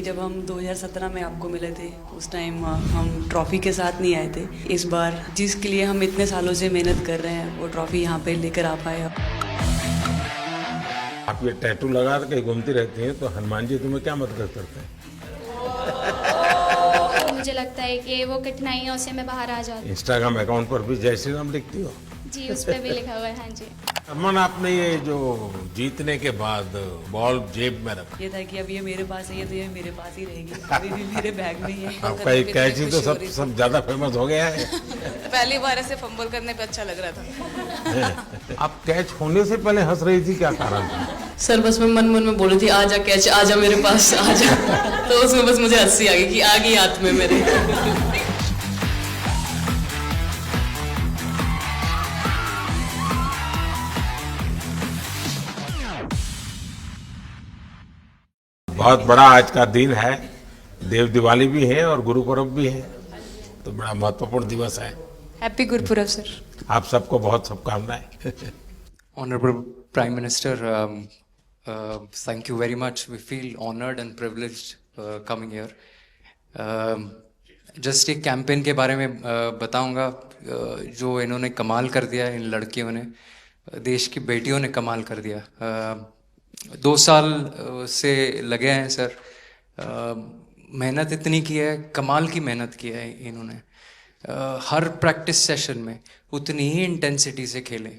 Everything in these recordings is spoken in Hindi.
जब हम 2017 में आपको मिले थे उस टाइम हम ट्रॉफ़ी के साथ नहीं आए थे। इस बार जिसके लिए हम इतने सालों से मेहनत कर रहे हैं वो ट्रॉफ़ी यहाँ पे लेकर आ पाए। आप ये टैटू लगा के घूमती रहती हैं तो हनुमान जी तुम्हें क्या मदद करते हैं? मुझे लगता है कि वो कठिनाइयों से मैं बाहर आ जाती हूँ। इंस्टाग्राम अकाउंट पर भी जय श्री राम लिखती हो? जी, उस पर भी लिखा हुआ है। हाँ जी। अमन, आपने ये जो जीतने के बाद बॉल जेब में रखा, ये था कि अब ये मेरे पास है, ये तो ये मेरे पास ही रहेगी, अभी भी मेरे बैग में ही है। आपका एक कैच ही तो सब ज्यादा फेमस हो गया है। पहली बार ऐसे फंबल करने पे अच्छा लग रहा था। आप कैच होने से पहले हंस रही थी, क्या कारण था? सर बस मैं मन मन में बोल रही थी आजा कैच, आजा मेरे पास आजा। तो उसमें बस मुझे हंसी आ गई कि आ गई हाथ में मेरे। बहुत बड़ा आज का दिन है, देव दिवाली भी है और गुरु पर्व भी है, तो बड़ा महत्वपूर्ण दिवस है। Happy Gurpurab sir. आप सबको बहुत शुभकामनाएं। Honorable Prime Minister, thank you very much. We feel honored and privileged coming here. Just एक कैंपेन के बारे में बताऊंगा जो इन्होंने कमाल कर दिया, इन लड़कियों ने, देश की बेटियों ने कमाल कर दिया। 2 साल से लगे हैं सर, मेहनत इतनी की है, कमाल की मेहनत की है इन्होंने। हर प्रैक्टिस सेशन में उतनी ही इंटेंसिटी से खेले,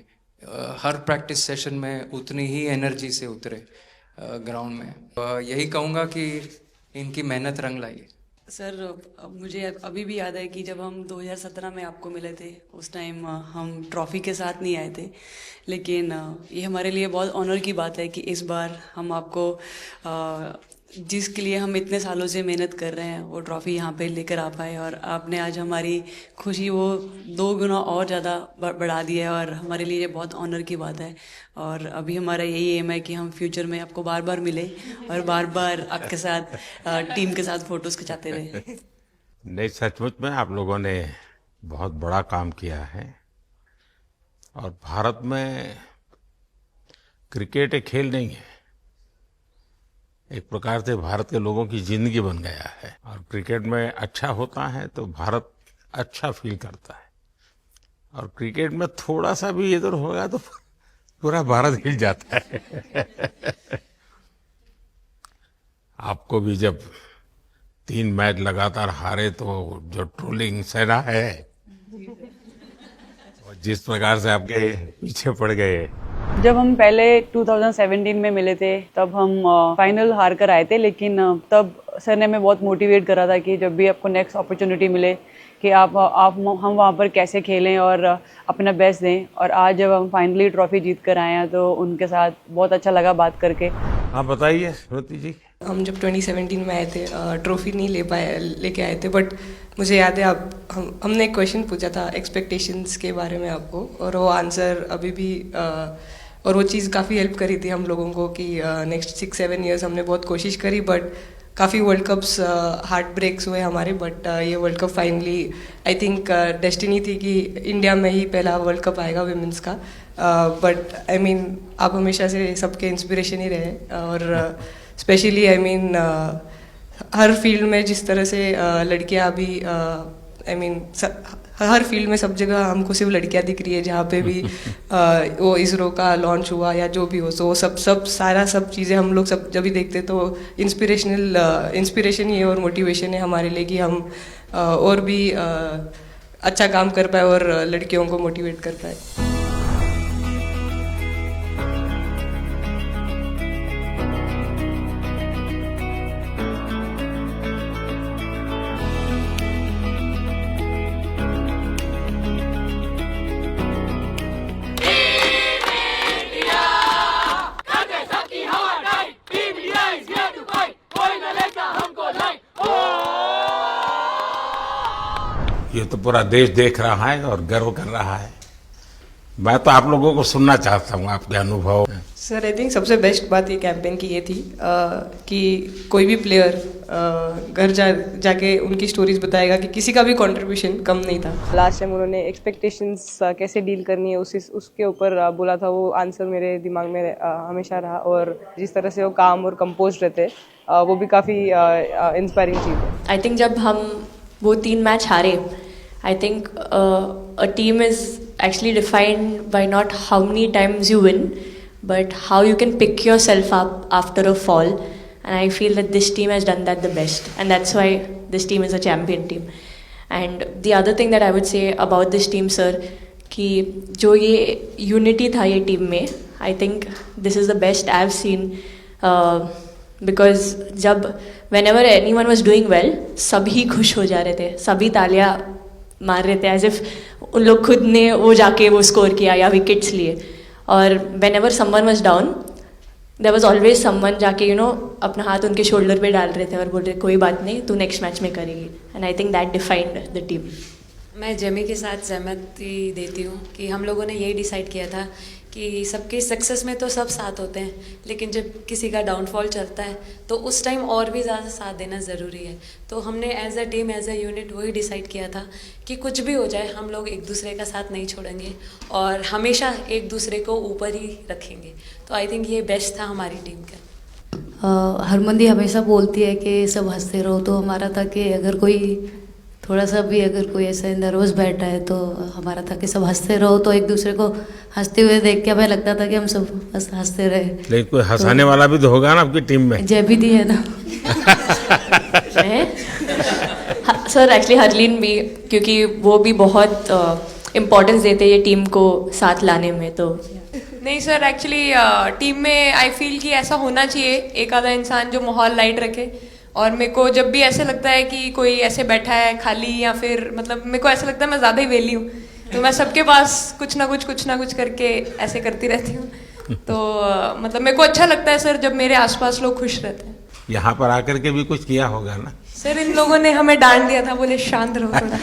हर प्रैक्टिस सेशन में उतनी ही एनर्जी से उतरे ग्राउंड में। यही कहूँगा कि इनकी मेहनत रंग लाई। सर मुझे अभी भी याद है कि जब हम 2017 में आपको मिले थे उस टाइम हम ट्रॉफ़ी के साथ नहीं आए थे, लेकिन ये हमारे लिए बहुत ऑनर की बात है कि इस बार हम आपको जिसके लिए हम इतने सालों से मेहनत कर रहे हैं वो ट्रॉफ़ी यहाँ पे लेकर आ पाए, और आपने आज हमारी खुशी वो 2 गुना और ज़्यादा बढ़ा दी है, और हमारे लिए ये बहुत ऑनर की बात है। और अभी हमारा यही एम है कि हम फ्यूचर में आपको बार बार मिले और बार बार आपके साथ टीम के साथ फ़ोटोज़ खिंचाते रहे। नहीं, सचमुच में आप लोगों ने बहुत बड़ा काम किया है, और भारत में क्रिकेट एक खेल नहीं है, एक प्रकार से भारत के लोगों की जिंदगी बन गया है, और क्रिकेट में अच्छा होता है तो भारत अच्छा फील करता है, और क्रिकेट में थोड़ा सा भी इधर होगा तो पूरा भारत हिल जाता है। आपको भी जब 3 मैच लगातार हारे तो जो ट्रोलिंग सेना है, और जिस प्रकार से आपके पीछे पड़ गए। जब हम पहले 2017 में मिले थे तब हम फाइनल हार कर आए थे, लेकिन तब सर ने हमें बहुत मोटिवेट करा था कि जब भी आपको नेक्स्ट अपॉर्चुनिटी मिले कि हम वहाँ पर कैसे खेलें और अपना बेस्ट दें। और आज जब हम फाइनली ट्रॉफी जीत कर आए हैं तो उनके साथ बहुत अच्छा लगा बात करके। हाँ बताइए स्मृति जी। हम जब 2017 में आए थे ट्रॉफी नहीं लेके आए थे, बट मुझे याद है हमने एक क्वेश्चन पूछा था एक्सपेक्टेशंस के बारे में आपको, और वो आंसर अभी भी और वो चीज़ काफ़ी हेल्प करी थी हम लोगों को कि नेक्स्ट 6-7 ईयर्स हमने बहुत कोशिश करी, बट काफ़ी वर्ल्ड कप्स हार्ट ब्रेक्स हुए हमारे, बट ये world cup finally I think destiny थी कि इंडिया में ही पहला वर्ल्ड कप आएगा विमेंस का। बट आई मीन आप हमेशा से सबके इंस्पिरेशन ही रहे, और specially I mean her field में जिस तरह से लड़कियां अभी आई मीन हर फील्ड में सब जगह हमको सिर्फ लड़कियां दिख रही है, जहाँ पे भी वो इसरो का लॉन्च हुआ या जो भी हो, तो सब चीज़ें हम लोग सब जब भी देखते तो इंस्पिरेशन ही है और मोटिवेशन है हमारे लिए कि हम और भी अच्छा काम कर पाए और लड़कियों को मोटिवेट कर पाए। ये तो पूरा देश देख रहा है और गर्व कर रहा है। मैं तो आप लोगों को सुनना चाहता हूँ, आपके अनुभव। सर आई थिंक सबसे बेस्ट बात ये कैंपेन की ये थी कि कोई भी प्लेयर घर जाके उनकी स्टोरीज बताएगा कि किसी का भी कंट्रीब्यूशन कम नहीं था। लास्ट टाइम उन्होंने एक्सपेक्टेशंस कैसे डील करनी है उसके ऊपर बोला था, वो आंसर मेरे दिमाग में हमेशा रहा, और जिस तरह से वो काम और कंपोज रहते वो भी काफ़ी इंस्पायरिंग चीज़ है। आई थिंक जब हम वो 3 मैच हारे, I think a team is actually defined by not how many times you win, but how you can pick yourself up after a fall, and I feel that this team has done that the best, and that's why this team is a champion team. And the other thing that I would say about this team, sir, कि जो ये unity था ये team में, I think this is the best I've seen, because जब whenever anyone was doing well, सभी खुश हो जा रहे थे, सभी तालियां मार रहे थे, as if उन लोग खुद ने वो जाके वो स्कोर किया या विकेट्स लिए। और whenever someone was down, there was always someone जाके अपना हाथ उनके शोल्डर पे डाल रहे थे और बोल रहे कोई बात नहीं, तू नेक्स्ट मैच में करेगी। And I think that defined the team. मैं जेमी के साथ सहमति देती हूँ कि हम लोगों ने यही डिसाइड किया था कि सबकी सक्सेस में तो सब साथ होते हैं, लेकिन जब किसी का डाउनफॉल चलता है तो उस टाइम और भी ज़्यादा साथ देना ज़रूरी है। तो हमने as a team, as a unit वही डिसाइड किया था कि कुछ भी हो जाए हम लोग एक दूसरे का साथ नहीं छोड़ेंगे और हमेशा एक दूसरे को ऊपर ही रखेंगे। तो आई थिंक ये बेस्ट था हमारी टीम का। हरमंदी हमेशा बोलती है कि सब हंसते रहो, तो हमारा था कि अगर कोई थोड़ा सा भी अगर कोई ऐसे नर्वस बैठा है तो हमारा था कि सब हंसते रहो, तो एक दूसरे को हंसते हुए देख के हमें लगता था कि हम सब बस हंसते रहे। लेकिन कोई हंसाने वाला भी तो होगा ना आपकी टीम में? जय भी दी है ना। सर एक्चुअली हरलीन भी, क्योंकि वो भी बहुत इम्पोर्टेंस देते हैं ये टीम को साथ लाने में। तो नहीं सर, एक्चुअली टीम में आई फील कि ऐसा होना चाहिए एक आधा इंसान जो माहौल लाइट रखे। और मेरे को जब भी ऐसे लगता है कि कोई ऐसे बैठा है खाली, या फिर मतलब मेरे को ऐसा लगता है मैं ज़्यादा ही वेली हूँ, तो मैं सबके पास कुछ ना कुछ करके ऐसे करती रहती हूँ। तो मतलब मेरे को अच्छा लगता है सर जब मेरे आसपास लोग खुश रहते हैं। यहाँ पर आकर के भी कुछ किया होगा ना सर? इन लोगों ने हमें डांट दिया था, बोले शांत रहो थोड़ा।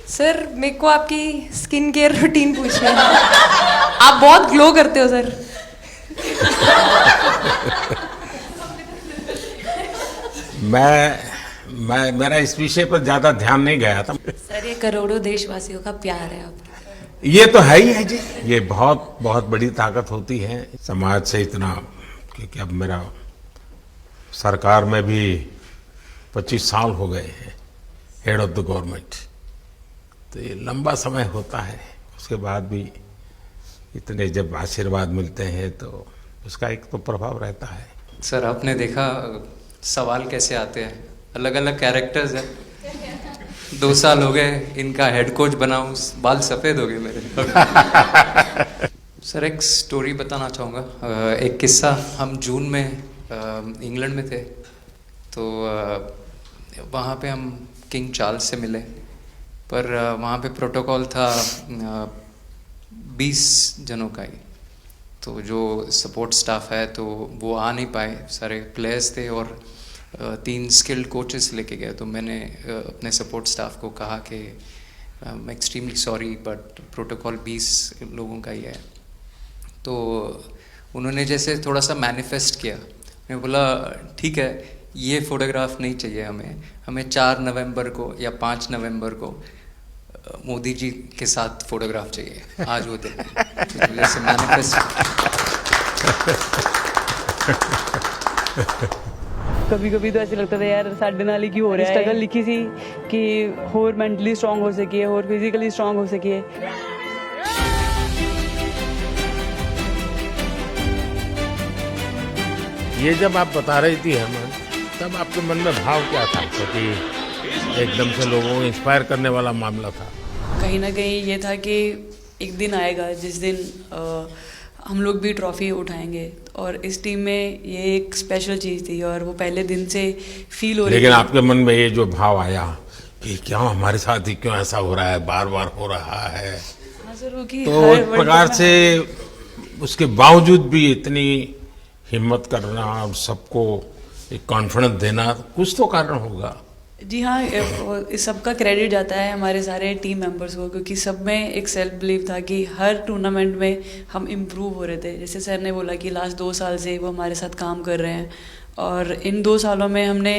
सर मेरे को आपकी स्किन केयर रूटीन पूछनी है। आप बहुत ग्लो करते हो सर। मेरा इस विषय पर ज्यादा ध्यान नहीं गया था। सर ये करोड़ों देशवासियों का प्यार है आपके। ये तो है ही है जी, ये बहुत बहुत बड़ी ताकत होती है समाज से इतना, क्योंकि अब मेरा सरकार में भी 25 साल हो गए हैं हेड ऑफ द गवर्नमेंट, तो ये लंबा समय होता है। उसके बाद भी इतने जब आशीर्वाद मिलते हैं तो उसका एक तो प्रभाव रहता है। सर आपने देखा सवाल कैसे आते हैं, अलग अलग कैरेक्टर्स हैं। 2 साल हो गए इनका हेड कोच बनाऊं, बाल सफ़ेद हो गए मेरे। सर एक स्टोरी बताना चाहूँगा, एक किस्सा। हम जून में इंग्लैंड में थे, तो वहाँ पे हम किंग चार्ल्स से मिले, पर वहाँ पे प्रोटोकॉल था 20 जनों का ही। तो जो सपोर्ट स्टाफ है तो वो आ नहीं पाए, सारे प्लेयर्स थे और 3 स्किल्ड कोचेस लेके गए। तो मैंने अपने सपोर्ट स्टाफ को कहा कि I am extremely sorry but protocol 20 लोगों का ही है। तो उन्होंने जैसे थोड़ा सा मैनिफेस्ट किया। मैं बोला ठीक है, ये फ़ोटोग्राफ नहीं चाहिए हमें 4 नवंबर को या 5 नवंबर को मोदी जी के साथ फोटोग्राफ चाहिए, आज वो दिन। तो जैसे मैनिफेस्ट। कभी कभी तो ऐसे लगता था यार साढ़े नाल ही क्यों हो रहा है। स्ट्रगल लिखी थी कि होर मेंटली स्ट्रांग हो सकिए, होर फिजिकली स्ट्रांग हो सकिए। ये जब आप बता रही थी हेमंत, तब आपके मन में भाव क्या था? क्योंकि एकदम से लोगों को इंस्पायर करने वाला मामला था। कहीं ना कहीं ये था कि एक दिन आएगा जिस दिन हम लोग भी ट्रॉफी उठाएंगे, और इस टीम में ये एक स्पेशल चीज़ थी और वो पहले दिन से फील हो रही थी। लेकिन आपके मन में ये जो भाव आया कि क्यों हमारे साथ ही क्यों ऐसा हो रहा है, बार बार हो रहा है, तो एक प्रकार से उसके बावजूद भी इतनी हिम्मत करना और सबको एक कॉन्फिडेंस देना, कुछ तो कारण होगा। जी हाँ, इस सबका क्रेडिट जाता है हमारे सारे टीम मेंबर्स को, क्योंकि सब में एक सेल्फ बिलीव था कि हर टूर्नामेंट में हम इम्प्रूव हो रहे थे। जैसे सर ने बोला कि लास्ट 2 साल से वो हमारे साथ काम कर रहे हैं, और इन 2 सालों में हमने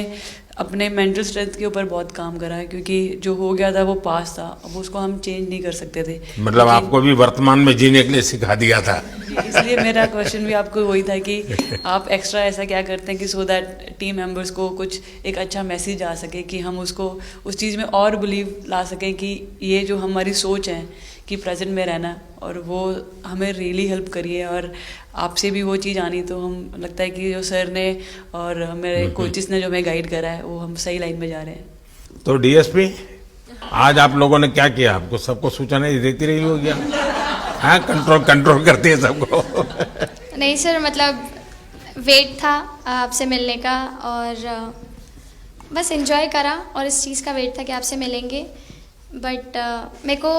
अपने मेंटल स्ट्रेंथ के ऊपर बहुत काम करा है, क्योंकि जो हो गया था वो पास था, अब उसको हम चेंज नहीं कर सकते थे। मतलब आपको भी वर्तमान में जीने के लिए सिखा दिया था। इसलिए मेरा क्वेश्चन भी आपको वही था कि आप एक्स्ट्रा ऐसा क्या करते हैं कि सो दैट टीम मेंबर्स को कुछ एक अच्छा मैसेज आ सके, कि हम उसको उस चीज़ में और बिलीव ला सकें कि ये जो हमारी सोच है कि प्रेजेंट में रहना, और वो हमें रियली हेल्प करी है। और आपसे भी वो चीज़ आनी, तो हम लगता है कि जो सर ने और मेरे कोचेस ने जो हमें गाइड करा है, वो हम सही लाइन में जा रहे हैं। तो डीएसपी, आज आप लोगों ने क्या किया? आपको सबको सूचना देती रही हो क्या? हाँ, कंट्रोल करती है सबको। नहीं सर, मतलब वेट था आपसे मिलने का, और बस एंजॉय करा, और इस चीज़ का वेट था कि आपसे मिलेंगे। बट मेरे को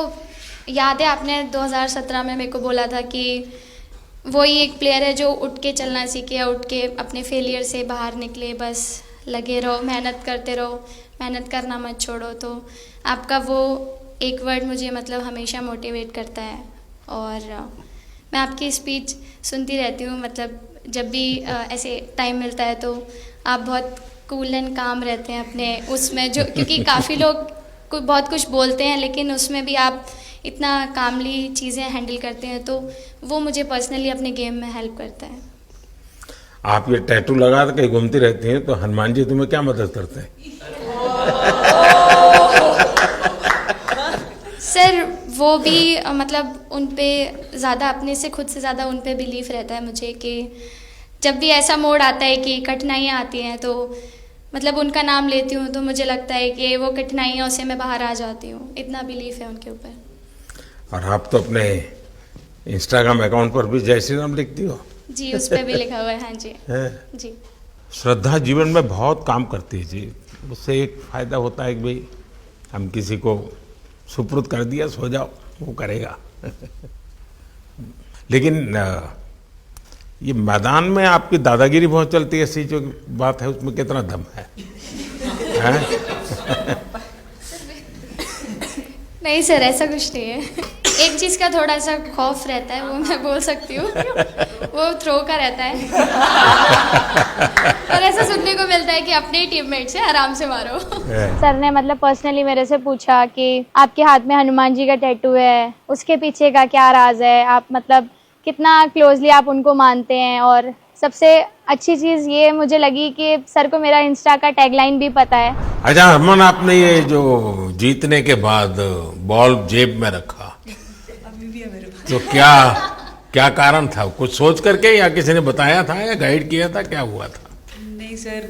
याद है आपने 2017 में मेरे को बोला था कि वही एक प्लेयर है जो उठ के चलना सीखे, या उठ के अपने फेलियर से बाहर निकले, बस लगे रहो, मेहनत करते रहो, मेहनत करना मत छोड़ो। तो आपका वो एक वर्ड मुझे मतलब हमेशा मोटिवेट करता है, और मैं आपकी स्पीच सुनती रहती हूँ। मतलब जब भी ऐसे टाइम मिलता है तो आप बहुत कूल एंड काम रहते हैं अपने उसमें, जो क्योंकि काफ़ी लोग बहुत कुछ बोलते हैं, लेकिन उसमें भी आप इतना कामली चीज़ें हैंडल करते हैं, तो वो मुझे पर्सनली अपने गेम में हेल्प करता है। आप ये टैटू लगा के कहीं घूमती रहती हैं, तो हनुमान जी तुम्हें क्या मदद करते हैं? सर वो भी मतलब उन पे ज़्यादा, अपने से खुद से ज़्यादा उन पे बिलीफ रहता है मुझे, कि जब भी ऐसा मोड़ आता है कि कठिनाइयाँ आती हैं, तो मतलब उनका नाम लेती हूँ तो मुझे लगता है कि वो कठिनाइयों से मैं बाहर आ जाती हूँ। इतना बिलीफ है उनके ऊपर। और आप तो अपने इंस्टाग्राम अकाउंट पर भी जय श्री राम लिखती हो। जी, उस पर भी लिखा हुआ है। हाँ जी। जी। श्रद्धा जीवन में बहुत काम करती है जी। उससे एक फायदा होता है कि भाई हम किसी को सुपुर्द कर दिया, सो जाओ, वो करेगा। लेकिन ये मैदान में आपकी दादागिरी बहुत चलती है, ऐसी जो बात है उसमें कितना दम है? नहीं सर, ऐसा कुछ नहीं है। एक चीज़ का थोड़ा सा खौफ रहता है, वो मैं बोल सकती हूँ, वो थ्रो का रहता है। और ऐसा सुनने को मिलता है कि अपने टीममेट से आराम से मारो। सर ने मतलब पर्सनली मेरे से पूछा कि आपके हाथ में हनुमान जी का टैटू है, उसके पीछे का क्या राज है, आप मतलब कितना क्लोजली आप उनको मानते हैं। और सबसे अच्छी चीज़ ये मुझे लगी कि सर को मेरा इंस्टा का टैगलाइन भी पता है। अच्छा हरमन, आपने ये जो जीतने के बाद बॉल जेब में रखा, अभी भी है मेरे पास। तो क्या कारण था? कुछ सोच करके, या किसी ने बताया था, या गाइड किया था, क्या हुआ था? नहीं सर,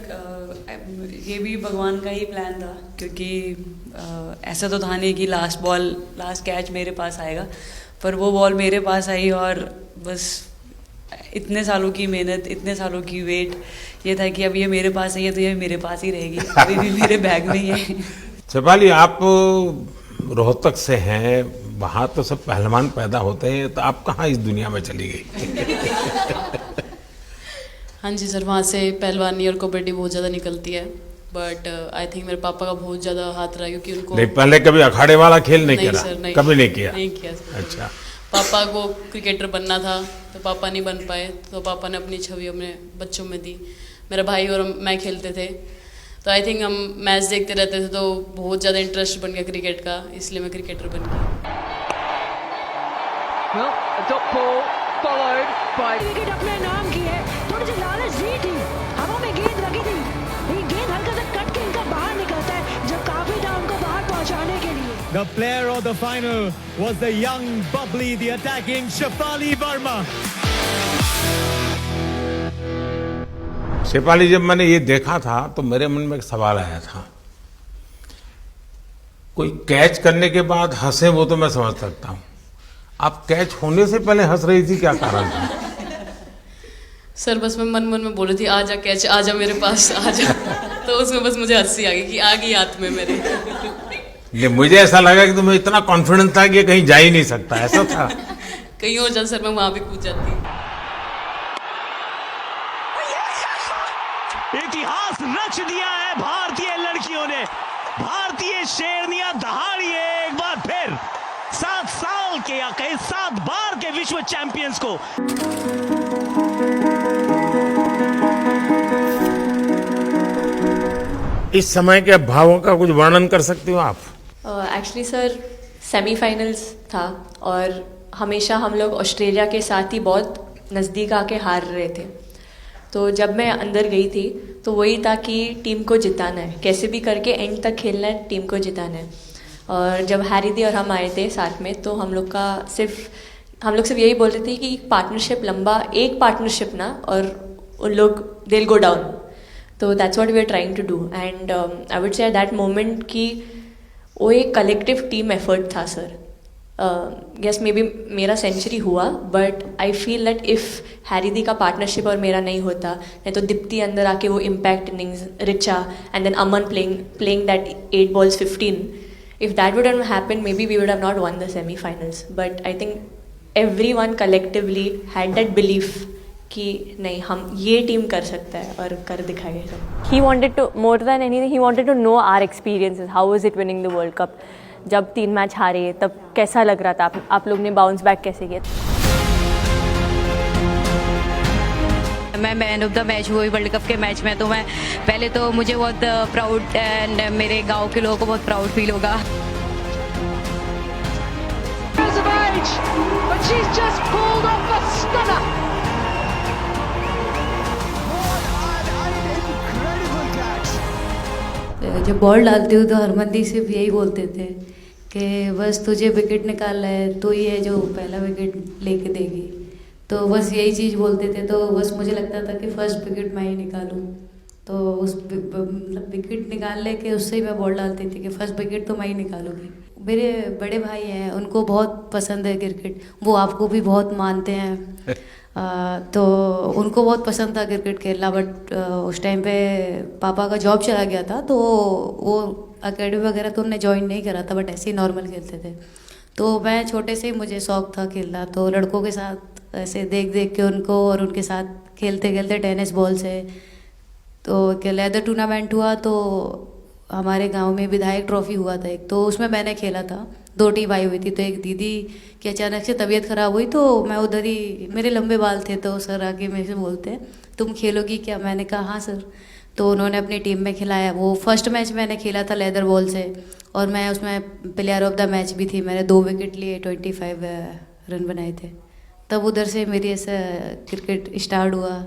ये भी भगवान का ही प्लान था, क्योंकि ऐसा तो था नहीं कि लास्ट कैच मेरे पास आएगा, पर वो बॉल मेरे पास आई, और बस इतने सालों की मेहनत, इतने सालों की वेट, ये था कि अब ये मेरे पास आई है तो ये मेरे पास ही रहेगी, अभी भी मेरे बैग में ही है। शेफाली, आप रोहतक से हैं, वहाँ तो सब पहलवान पैदा होते हैं, तो आप कहाँ इस दुनिया में चली गई? हाँ जी सर, वहाँ से पहलवानी और कबड्डी बहुत ज़्यादा निकलती है, बट आई थिंक मेरे पापा का बहुत ज़्यादा हाथ रहा, क्योंकि उनको नहीं, पहले कभी अखाड़े वाला खेल नहीं किया? सर, नहीं, कभी नहीं किया? नहीं किया सर। अच्छा। पापा को क्रिकेटर बनना था, तो पापा नहीं बन पाए, तो पापा ने अपनी छवि अपने बच्चों में दी। मेरा भाई और मैं खेलते थे, तो आई थिंक हम मैच देखते रहते थे, तो बहुत ज़्यादा इंटरेस्ट बन गया क्रिकेट का, इसलिए मैं क्रिकेटर बन गया। विकेट अपने नाम की है, थोड़ी सी लालच दी थी, हवा में गेंद लगी थी, ये गेंद हल्का सा कट के इनका बाहर निकलता है, जो काफी था उनको बाहर पहुंचाने के लिए। The player of the final was the young, bubbly, the attacking Shefali Verma. Shefali, जब मैंने ये देखा था तो मेरे मन में एक सवाल आया था। कोई कैच करने के बाद हंसे वो तो मैं समझ सकता हूँ, आप कैच होने से पहले हंस रही थी, क्या कारण था? सर बस मैं मन में बोल रही थी, आजा कैच, आजा मेरे पास, आजा। तो उसमें बस मुझे हंसी आ गई कि आ गई हाथ में मेरे। ये मुझे ऐसा लगा कि तुम्हें इतना कॉन्फिडेंस था कि ये कहीं जा ही नहीं सकता, ऐसा था? कहीं और जा सर, मैं वहां भी कूद जाती। इतिहास रच दिया है भारतीय लड़कियों ने। भारतीय शेरनियां दहाड़िए एक बार फिर 7 साल के या कहीं 7 बार के विश्व चैंपियंस को। इस समय के भावों का कुछ वर्णन कर सकते हो आप? एक्चुअली सर सेमीफाइनल्स था और हमेशा हम लोग ऑस्ट्रेलिया के साथ ही बहुत नज़दीक आके हार रहे थे। तो जब मैं अंदर गई थी तो वही था कि टीम को जिताना है, कैसे भी करके एंड तक खेलना है, टीम को जिताना है। और जब हैरी दी और हम आए थे साथ में तो हम लोग सिर्फ यही बोल रहे थे कि पार्टनरशिप लंबा, एक पार्टनरशिप ना, और उन लोग they'll go down। तो that's what we are trying to do and I would say at that moment कि वो एक कलेक्टिव टीम एफर्ट था सर। यस मे बी मेरा सेंचुरी हुआ, but I feel that if Harry di का पार्टनरशिप और मेरा नहीं होता, नहीं तो दीप्ति अंदर आके वो impact innings, Richa and then Aman playing that 8 balls 15, if that wouldn't happen maybe we would have not won the semi-finals। But I think everyone collectively had that belief कि नहीं, हम ये टीम कर सकता है और कर दिखाएंगे सब। He wanted to, more than anything, he wanted to know our experiences. How was it winning the World Cup? जब 3 मैच हारे तब कैसा लग रहा था? आप लोग ने बाउंस बैक कैसे किया? मैं मैन ऑफ द मैच हुई वर्ल्ड कप के मैच में, तो मैं पहले तो मुझे बहुत प्राउड एंड मेरे गांव के लोगों को बहुत प्राउड फील होगा। जब बॉल डालती हूँ तो हरमनदीप सिर्फ यही बोलते थे कि बस तुझे विकेट निकालना है, तो ही है जो पहला विकेट लेके देगी। तो बस यही चीज़ बोलते थे, तो बस मुझे लगता था कि फर्स्ट विकेट मैं ही निकालूं। तो उस मतलब विकेट निकालने के उससे ही मैं बॉल डालती थी कि फर्स्ट विकेट तो मैं ही निकालूंगी। मेरे बड़े भाई हैं, उनको बहुत पसंद है क्रिकेट, वो आपको भी बहुत मानते हैं। तो उनको बहुत पसंद था क्रिकेट खेलना, बट उस टाइम पे पापा का जॉब चला गया था, तो वो अकेडमी वगैरह तो उन्होंने ज्वाइन नहीं करा था, बट ऐसे ही नॉर्मल खेलते थे। तो मैं छोटे से ही मुझे शौक था खेलना, तो लड़कों के साथ ऐसे देख देख के उनको और उनके साथ खेलते खेलते टेनिस बॉल से, तो लेदर टूर्नामेंट हुआ, तो हमारे गांव में विधायक ट्रॉफी हुआ था एक, तो उसमें मैंने खेला था। 2 टीम आई हुई थी, तो एक दीदी की अचानक से तबीयत ख़राब हुई, तो मैं उधर ही, मेरे लंबे बाल थे, तो सर आके मेरे से बोलते हैं तुम खेलोगी क्या? मैंने कहा हाँ सर। तो उन्होंने अपनी टीम में खिलाया। वो फर्स्ट मैच मैंने खेला था लेदर बॉल से, और मैं उसमें प्लेयर ऑफ द मैच भी थी। मैंने 2 विकेट लिए, 25 रन बनाए थे। तब उधर से मेरी ऐसा क्रिकेट स्टार्ट हुआ।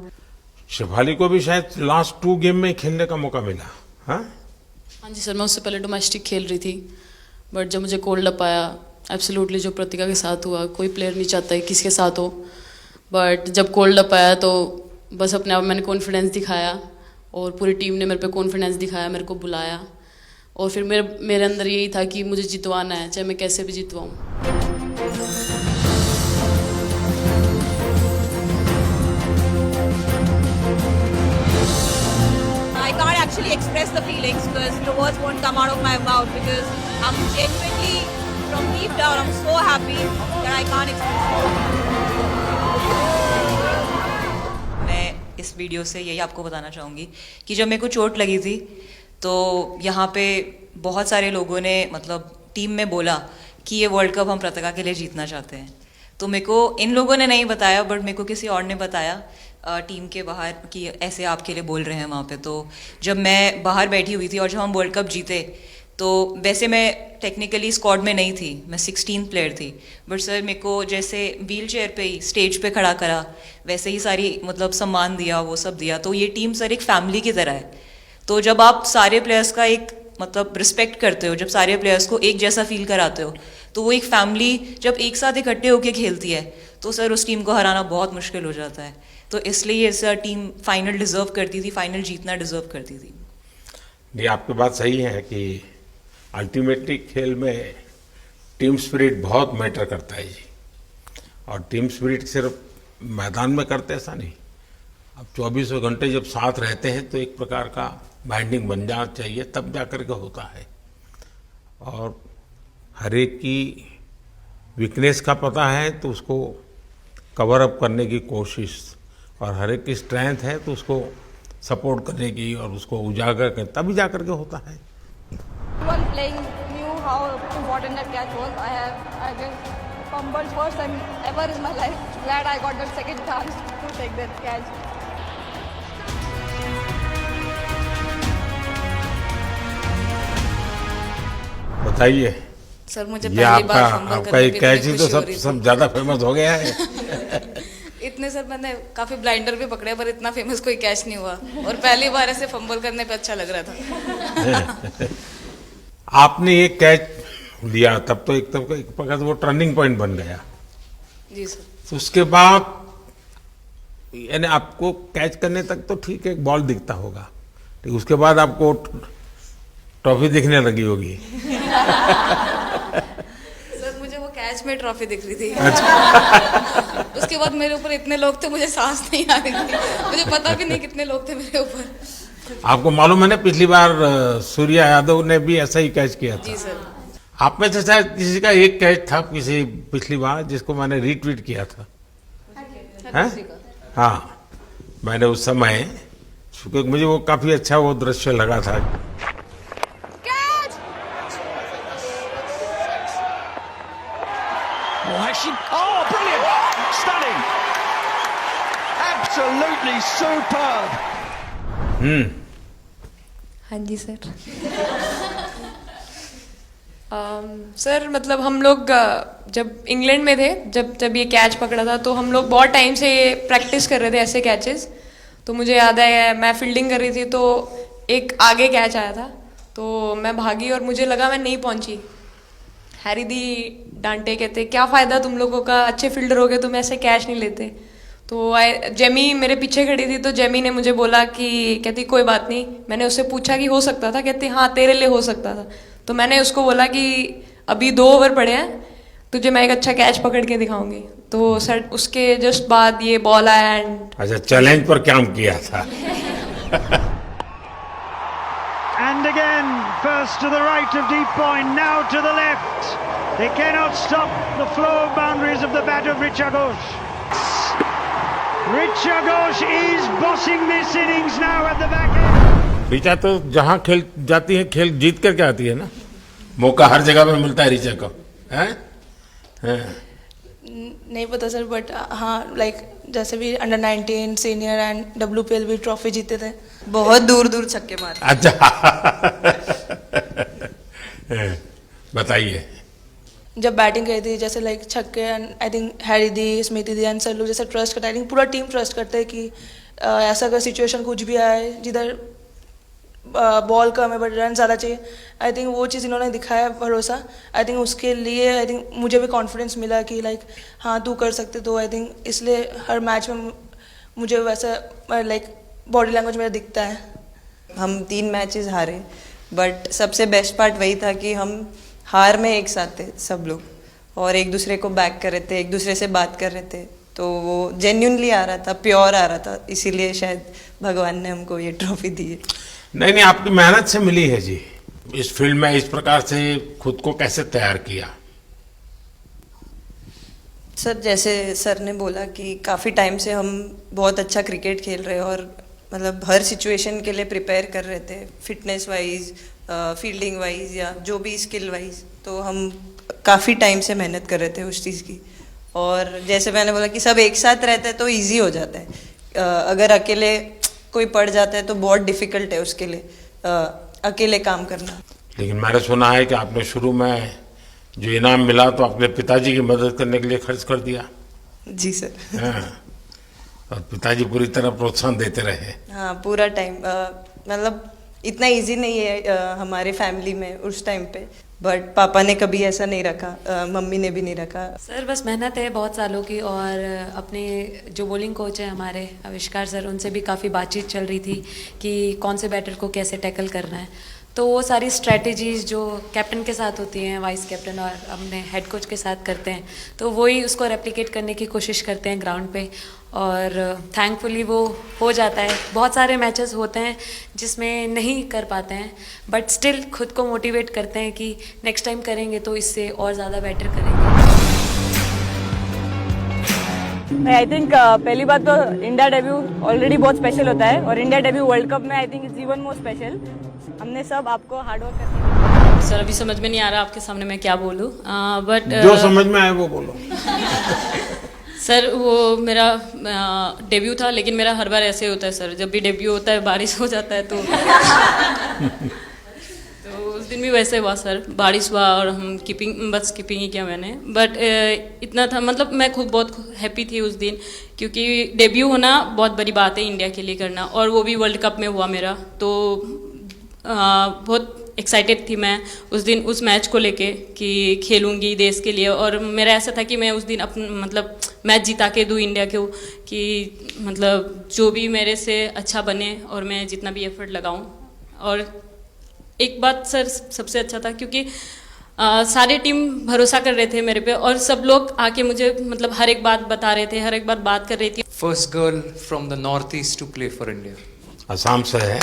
शेफाली को भी शायद लास्ट 2 गेम में खेलने का मौका मिला। हाँ जी सर, मैं उससे पहले डोमेस्टिक खेल रही थी, बट जब मुझे कोल्ड अप आया, एब्सोल्युटली जो प्रतिका के साथ हुआ, कोई प्लेयर नहीं चाहता है किसके साथ हो, बट जब कोल्ड अप आया तो बस अपने आप मैंने कॉन्फिडेंस दिखाया, और पूरी टीम ने मेरे पे कॉन्फिडेंस दिखाया, मेरे को बुलाया, और फिर मेरे अंदर यही था कि मुझे जितवाना है, चाहे मैं कैसे भी जितवाऊँ। I can't actually express the feelings because the words won't come out of my mouth, because I'm genuinely, from deep down, I'm so happy that I can't express it. मैं इस वीडियो से यही आपको बताना चाहूँगी कि जब मेरे को चोट लगी थी, तो यहाँ पे बहुत सारे लोगों ने मतलब टीम में बोला कि ये वर्ल्ड कप हम प्रतिका के लिए जीतना चाहते हैं। तो मेरे को इन लोगों ने नहीं बताया, बट मेरे को किसी और ने बताया टीम के बाहर कि ऐसे आपके लिए बोल रहे हैं वहाँ पे। तो जब मैं बाहर बैठी हुई थी और जब हम वर्ल्ड कप जीते, तो वैसे मैं टेक्निकली स्क्वाड में नहीं थी, मैं 16th प्लेयर थी, बट सर मेरे को जैसे व्हील चेयर पे ही स्टेज पे खड़ा करा, वैसे ही सारी मतलब सम्मान दिया, वो सब दिया। तो ये टीम सर एक फैमिली की तरह है। तो जब आप सारे प्लेयर्स का एक मतलब रिस्पेक्ट करते हो, जब सारे प्लेयर्स को एक जैसा फील कराते हो, तो वो एक फैमिली जब एक साथ इकट्ठे होकर खेलती है, तो सर उस टीम को हराना बहुत मुश्किल हो जाता है। तो इसलिए सर टीम फाइनल डिजर्व करती थी, फाइनल जीतना डिजर्व करती थी। ये आपकी बात सही है कि अल्टीमेटली खेल में टीम स्पिरिट बहुत मैटर करता है जी। और टीम स्पिरिट सिर्फ मैदान में करते ऐसा नहीं, अब 24 घंटे जब साथ रहते हैं तो एक प्रकार का बाइंडिंग बन जाना चाहिए, तब जाकर के होता है। और हर एक की वीकनेस का पता है तो उसको कवर अप करने की कोशिश, और हर एक की स्ट्रेंथ है तो उसको सपोर्ट करने की और उसको उजागर करने, तभी जा करके होता है। Everyone playing knew how important that catch was. I just fumbled first time ever in my life. Glad I got that second chance to take that catch. बताइए सर मुझे ये पहली बार आपका फंबल आपका करने ये पे कैच इतनी ही तो खुशी हो सब रही सब थी। ज्यादा फेमस हो गया है। इतने सर मैंने काफी ब्लाइंडर भी पकड़े पर इतना फेमस कोई कैच नहीं हुआ और पहली बार ऐसे फंबल करने पे अच्छा लग रहा था। आपने ये कैच लिया तब तो एक प्रकार से वो टर्निंग पॉइंट बन गया। जी सर। तो उसके बाद यानी आपको कैच करने तक तो ठीक है बॉल दिखता होगा, लेकिन उसके बाद आपको ट्रॉफी दिखने लगी होगी। सर मुझे वो कैच में ट्रॉफी दिख रही थी। अच्छा। उसके बाद मेरे ऊपर इतने लोग थे मुझे सांस नहीं आ रही थी, मुझे पता भी नहीं कितने लोग थे मेरे ऊपर। आपको मालूम है ना पिछली बार सूर्या यादव ने भी ऐसा ही कैच किया था। जी सर। आप में से शायद किसी का एक कैच था किसी पिछली बार जिसको मैंने रीट्वीट किया था। हैं? हाँ, मैंने उस समय क्योंकि मुझे वो काफी अच्छा वो दृश्य लगा था। Oh, brilliant! Stunning! Absolutely superb! हाँ जी सर। सर मतलब हम लोग जब इंग्लैंड में थे जब ये कैच पकड़ा था तो हम लोग बहुत टाइम से प्रैक्टिस कर रहे थे ऐसे कैचेस। तो मुझे याद है मैं फील्डिंग कर रही थी तो एक आगे कैच आया था तो मैं भागी और मुझे लगा मैं नहीं पहुंची। हैरी दी डांटे कहते क्या फ़ायदा तुम लोगों का, अच्छे फील्डर हो गए तुम ऐसे कैच नहीं लेते। तो जेमी मेरे पीछे खड़ी थी तो जेमी ने मुझे बोला कि कहती कोई बात नहीं। मैंने उससे पूछा कि हो सकता था, कहती हाँ तेरे लिए हो सकता था। तो मैंने उसको बोला कि अभी 2 ओवर पड़े हैं, तुझे मैं एक अच्छा कैच पकड़ के दिखाऊंगी। तो सर उसके जस्ट बाद ये बॉल आया एंड अच्छा चैलेंज पर काम किया था। And again, first to the right of deep point, now to the left. They cannot stop the flow of boundaries of the bat of Richa Ghosh. Richa Ghosh is bossing this innings now at the back end. Richa तो जहाँ खेल जाती है खेल जीत करके आती है ना, मौका हर जगह में मिलता है ऋचा को। हैं? नहीं पता सर बट हाँ लाइक जैसे भी अंडर 19 सीनियर एंड WPL भी ट्रॉफी जीते थे। बहुत दूर दूर छक्के मारे। अच्छा। बताइए। जब बैटिंग करी थी जैसे लाइक छक्के and I think Harry the Smiti the and sir लोग जैसे ट्रस्ट करते हैं, आई थिंक पूरा टीम ट्रस्ट करते हैं कि ऐसा अगर सिचुएशन कुछ भी आए जिधर बॉल कम है बट रन ज़्यादा चाहिए, आई थिंक वो चीज़ इन्होंने दिखाया भरोसा। आई थिंक उसके लिए आई थिंक मुझे भी कॉन्फिडेंस मिला कि लाइक हाँ तू कर सकते। तो आई थिंक इसलिए हर मैच में मुझे वैसा लाइक बॉडी लैंग्वेज मेरा दिखता है। हम 3 मैचेस हारे बट सबसे बेस्ट पार्ट वही था कि हम हार में एक साथ थे सब लोग और एक दूसरे को बैक कर रहे थे, एक दूसरे से बात कर रहे थे। तो वो जेन्युइनली आ रहा था, प्योर आ रहा था, इसीलिए शायद भगवान ने हमको ये ट्रॉफी दी है। नहीं नहीं आपकी मेहनत से मिली है जी। इस फील्ड में इस प्रकार से खुद को कैसे तैयार किया? सर जैसे सर ने बोला कि काफ़ी टाइम से हम बहुत अच्छा क्रिकेट खेल रहे हैं और मतलब हर सिचुएशन के लिए प्रिपेयर कर रहे थे, फिटनेस वाइज, फील्डिंग वाइज या जो भी स्किल वाइज। तो हम काफ़ी टाइम से मेहनत कर रहे थे उस चीज़ की। और जैसे मैंने बोला कि सब एक साथ रहते हैं तो इजी हो जाता है। अगर अकेले कोई पड़ जाता है तो बहुत डिफिकल्ट है उसके लिए अकेले काम करना। लेकिन मैंने सुना है कि आपने शुरू में जो इनाम मिला तो अपने पिताजी की मदद करने के लिए खर्च कर दिया। जी सर। हाँ, और पिताजी पूरी तरह प्रोत्साहन देते रहे। हाँ पूरा टाइम मतलब इतना इजी नहीं है हमारे फैमिली में उस टाइम पे, बट पापा ने कभी ऐसा नहीं रखा, मम्मी ने भी नहीं रखा। सर बस मेहनत है बहुत सालों की और अपने जो बॉलिंग कोच है हमारे आविष्कार सर, उनसे भी काफ़ी बातचीत चल रही थी कि कौन से बैटर को कैसे टैकल करना है। तो वो सारी स्ट्रेटजीज जो कैप्टन के साथ होती हैं, वाइस कैप्टन और अपने हेड कोच के साथ करते हैं, तो वही उसको रेप्लिकेट करने की कोशिश करते हैं ग्राउंड पे और थैंकफुली वो हो जाता है। बहुत सारे मैचेस होते हैं जिसमें नहीं कर पाते हैं बट स्टिल खुद को मोटिवेट करते हैं कि नेक्स्ट टाइम करेंगे तो इससे और ज़्यादा बेटर करेंगे। आई थिंक पहली बात तो इंडिया डेब्यू ऑलरेडी बहुत स्पेशल होता है और इंडिया डेब्यू वर्ल्ड कप में I think it's even more special. हमने सब आपको हार्डवर्क करके सर अभी समझ में नहीं आ रहा आपके सामने मैं क्या बोलूँ बट जो समझ में आए वो बोलो। सर वो मेरा डेब्यू था, लेकिन मेरा हर बार ऐसे होता है सर, जब भी डेब्यू होता है बारिश हो जाता है तो उस दिन भी वैसे हुआ सर, बारिश हुआ और हम बस कीपिंग ही किया मैंने। बट इतना था, मतलब मैं खुद बहुत हैप्पी थी उस दिन, क्योंकि डेब्यू होना बहुत बड़ी बात है इंडिया के लिए करना, और वो भी वर्ल्ड कप में हुआ मेरा, तो बहुत एक्साइटेड थी मैं उस दिन उस मैच को लेके कि खेलूंगी देश के लिए। और मेरा ऐसा था कि मैं उस दिन मतलब मैच जिता के दूँ इंडिया को, कि मतलब जो भी मेरे से अच्छा बने और मैं जितना भी एफर्ट लगाऊं। और एक बात सर सबसे अच्छा था, क्योंकि सारे टीम भरोसा कर रहे थे मेरे पे, और सब लोग आके मुझे मतलब हर एक बात बता रहे थे, हर एक बात कर रही थी। First girl from the north east to play for India. Assam से है।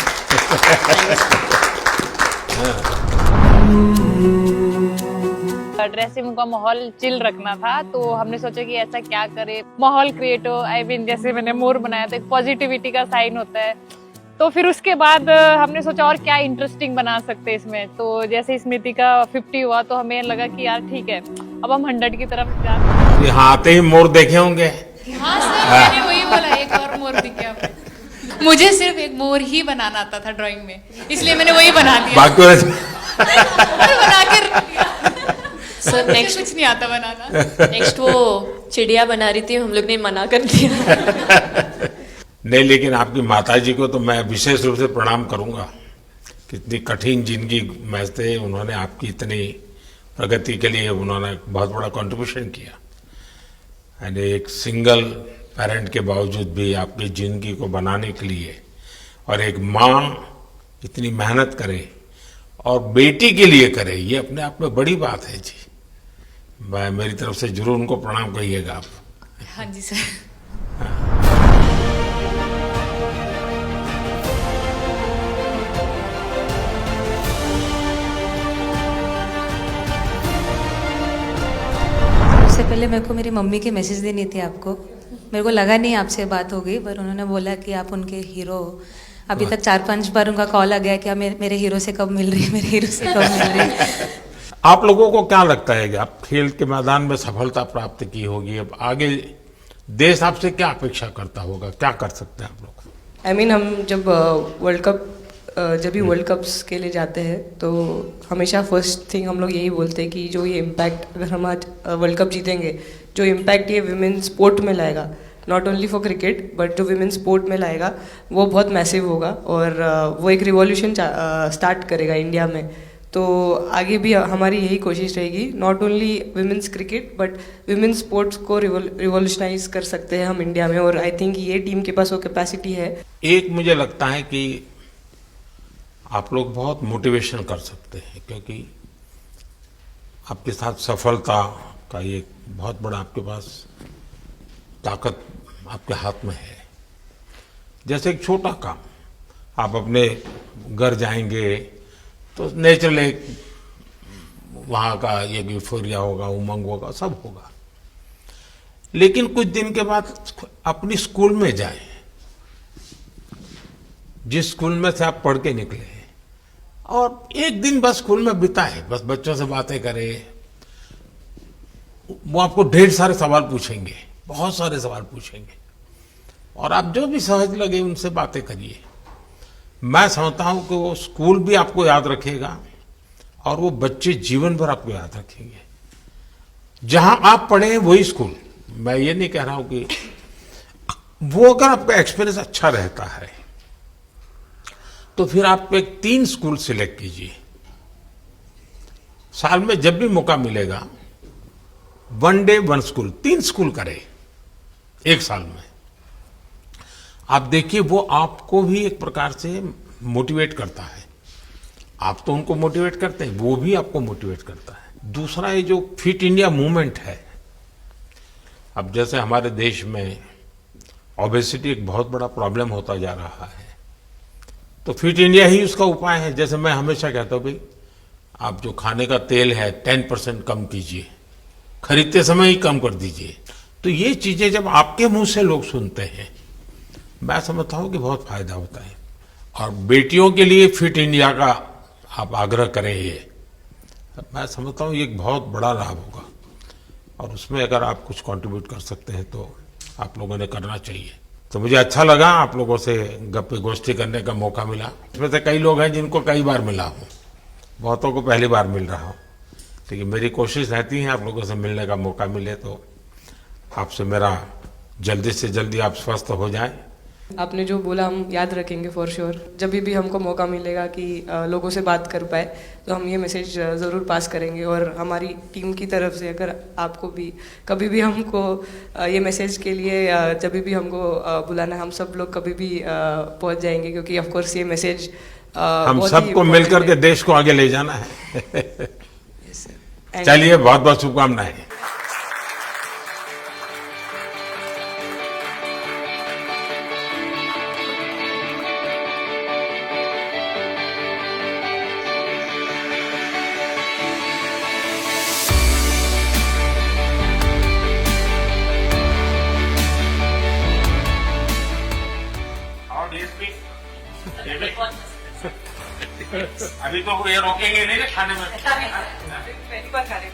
ड्रेसिंग का माहौल चिल रखना था, तो हमने सोचा कि ऐसा क्या करे माहौल क्रिएट हो। आई मीन जैसे मैंने मोर बनाया था, एक पॉजिटिविटी का साइन होता है, तो फिर उसके बाद हमने सोचा और क्या इंटरेस्टिंग बना सकते हैं इसमें। तो जैसे स्मृति का 50 हुआ तो हमें लगा कि यार ठीक है अब हम 100 की तरफ जाते। यहाँ आते ही मोर देखे होंगे। हाँ सर, मैंने वही बोला, एक और मोर दिख गया। मुझे सिर्फ एक मोर ही बनाना आता था ड्राइंग में, इसलिए मैंने वही बना दिया। बना कर सर नेक्स्ट कुछ नहीं आता बनाना। नेक्स्ट वो चिड़िया बना रही थी, हम लोग ने मना कर दिया। नहीं, लेकिन आपकी माताजी को तो मैं विशेष रूप से प्रणाम करूंगा। कितनी कठिन जिंदगी में थे, उन्होंने आपकी इतनी प्रगति के लिए उन्होंने बहुत बड़ा कंट्रीब्यूशन किया। यानी एक सिंगल पेरेंट के बावजूद भी आपकी जिंदगी को बनाने के लिए, और एक माँ इतनी मेहनत करे और बेटी के लिए करे, ये अपने आप में बड़ी बात है जी। मैं मेरी तरफ से जरूर उनको प्रणाम कहिएगा आप। हाँ जी सर। सबसे पहले मेरे को मेरी मम्मी की मैसेज देनी थी आपको। मेरे को लगा नहीं आपसे बात हो गई, पर उन्होंने बोला कि आप उनके हीरो हो। अभी तक 4-5 बार उनका कॉल आ गया कि मेरे हीरो से कब मिल रही है, मेरे हीरो से कब मिल रही है। आप लोगों को क्या लगता है कि आप खेल के मैदान में सफलता प्राप्त की होगी, अब आगे देश आपसे क्या अपेक्षा करता होगा, क्या कर सकते हैं आप लोग? आई मीन हम जब वर्ल्ड कप्स के लिए जाते हैं तो हमेशा फर्स्ट थिंग हम लोग यही बोलते हैं कि जो ये इम्पैक्ट, अगर हम आज वर्ल्ड कप जीतेंगे, जो इम्पैक्ट ये विमेन स्पोर्ट में लाएगा, not only for cricket but जो विमेन स्पोर्ट में लाएगा, वो बहुत मैसिव होगा और वो एक रिवॉल्यूशन स्टार्ट करेगा इंडिया में। तो आगे भी हमारी यही कोशिश रहेगी, not only women's cricket but women sports को रिवॉल्यूशनाइज कर सकते हैं हम इंडिया में, और आई थिंक ये टीम के पास वो कैपेसिटी है। एक मुझे लगता है कि आप लोग बहुत मोटिवेशन कर सकते हैं, क्योंकि आपके साथ सफलता का ये बहुत बड़ा आपके पास ताकत आपके हाथ में है। जैसे एक छोटा काम, आप अपने घर जाएंगे तो नेचुरल एक वहाँ का ये यूफोरिया होगा, उमंग होगा, सब होगा। लेकिन कुछ दिन के बाद अपनी स्कूल में जाएं, जिस स्कूल में से आप पढ़ के निकले हैं, और एक दिन बस स्कूल में बिताए, बस बच्चों से बातें करें। वो आपको ढेर सारे सवाल पूछेंगे, बहुत सारे सवाल पूछेंगे, और आप जो भी सहज लगे उनसे बातें करिए। मैं समझता हूं कि वो स्कूल भी आपको याद रखेगा और वो बच्चे जीवन भर आपको याद रखेंगे। जहां आप पढ़े वही स्कूल, मैं ये नहीं कह रहा हूं कि वो, अगर आपका एक्सपीरियंस अच्छा रहता है तो फिर आप एक 3 स्कूल सिलेक्ट कीजिए। साल में जब भी मौका मिलेगा 1 डे 1 स्कूल, 3 स्कूल करें एक साल में। आप देखिए वो आपको भी एक प्रकार से मोटिवेट करता है। आप तो उनको मोटिवेट करते हैं, वो भी आपको मोटिवेट करता है। दूसरा ये जो फिट इंडिया मूवमेंट है, अब जैसे हमारे देश में ओबेसिटी एक बहुत बड़ा प्रॉब्लम होता जा रहा है, तो फिट इंडिया ही उसका उपाय है। जैसे मैं हमेशा कहता हूँ भाई, आप जो खाने का तेल है 10% कम कीजिए, खरीदते समय ही कम कर दीजिए। तो ये चीजें जब आपके मुंह से लोग सुनते हैं, मैं समझता हूं कि बहुत फायदा होता है। और बेटियों के लिए फिट इंडिया का आप आग्रह करें, ये मैं समझता हूं ये एक बहुत बड़ा लाभ होगा, और उसमें अगर आप कुछ कंट्रीब्यूट कर सकते हैं तो आप लोगों ने करना चाहिए। तो मुझे अच्छा लगा आप लोगों से गप्पे गोष्ठी करने का मौका मिला। इसमें से कई लोग हैं जिनको कई बार मिला हूं, बहुतों को पहली बार मिल रहा हूं, लेकिन मेरी कोशिश रहती है आप लोगों से मिलने का मौका मिले तो आपसे मेरा जल्दी से जल्दी आप स्वस्थ हो जाएं। आपने जो बोला हम याद रखेंगे फॉर श्योर। जब भी हमको मौका मिलेगा कि लोगों से बात कर पाए तो हम ये मैसेज ज़रूर पास करेंगे। और हमारी टीम की तरफ से अगर आपको भी कभी भी हमको ये मैसेज के लिए जब भी हमको बुलाना, हम सब लोग कभी भी पहुंच जाएंगे, क्योंकि ऑफ कोर्स ये मैसेज हम सबको मिलकर के देश को आगे ले जाना है। चलिए, बहुत बहुत शुभकामनाएं। अभी तो ये रोकेंगे नहीं ना खाने में। पहली बार खा रहे हैं।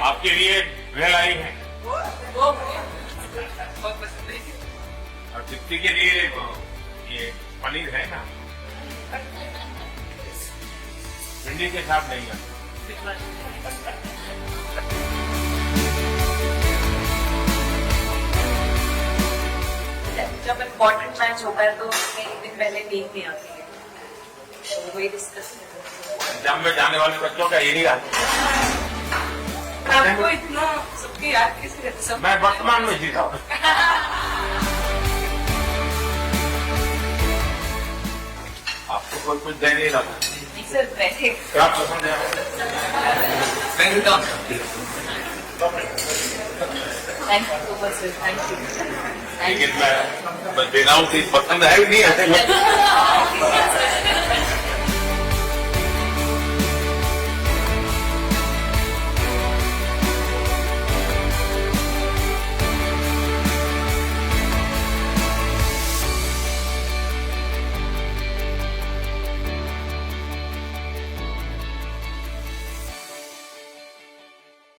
आपके लिए भेल आई है बहुत पसंद है। और दीप्ति के लिए ये पनीर है ना, भिंडी के साथ नहीं है। जब इम्पोर्टेंट मैच होता है तो उसमें एक दिन पहले नींद नहीं आती है, तो वही डिस्कस एग्जाम में जाने वाले बच्चों का यही हाल है। आपको इतना सबकी याद कैसे रहती है? मैं वर्तमान में जीता हूँ। आपको कोई कुछ दे नहीं रहा सर, बैठे क्या पसंद है? Thank you so much sir, thank you. लेकिन मैं देना हूँ, पसंद है भी नहीं है।